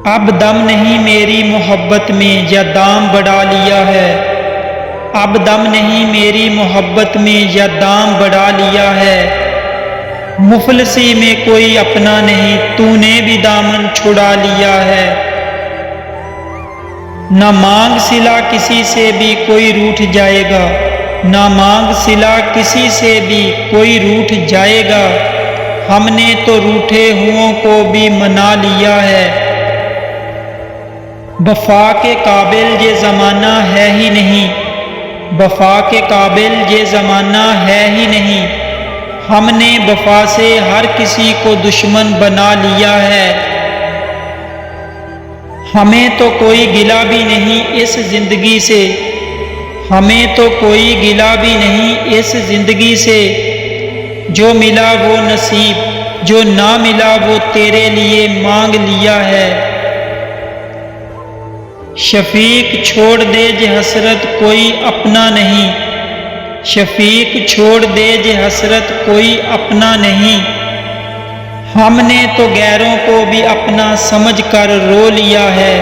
اب دم نہیں میری محبت میں یا دام بڑھا لیا ہے، اب دم نہیں میری محبت میں یا دام بڑھا لیا ہے، مفلسی میں کوئی اپنا نہیں تو نے بھی دامن چھڑا لیا ہے، نہ مانگ صلہ کسی سے بھی کوئی روٹھ جائے گا، نہ مانگ صلہ کسی سے بھی کوئی روٹھ جائے گا، ہم نے تو روٹھے ہوں کو بھی منا لیا ہے، وفا کے قابل یہ زمانہ ہے ہی نہیں، وفا کے قابل یہ زمانہ ہے ہی نہیں، ہم نے وفا سے ہر کسی کو دشمن بنا لیا ہے، ہمیں تو کوئی گلہ بھی نہیں اس زندگی سے، ہمیں تو کوئی گلہ بھی نہیں اس زندگی سے، جو ملا وہ نصیب جو نہ ملا وہ تیرے لیے مانگ لیا ہے، شفیق چھوڑ دے جے حسرت کوئی اپنا نہیں، شفیق چھوڑ دے جے حسرت کوئی اپنا نہیں، ہم نے تو غیروں کو بھی اپنا سمجھ کر رو لیا ہے۔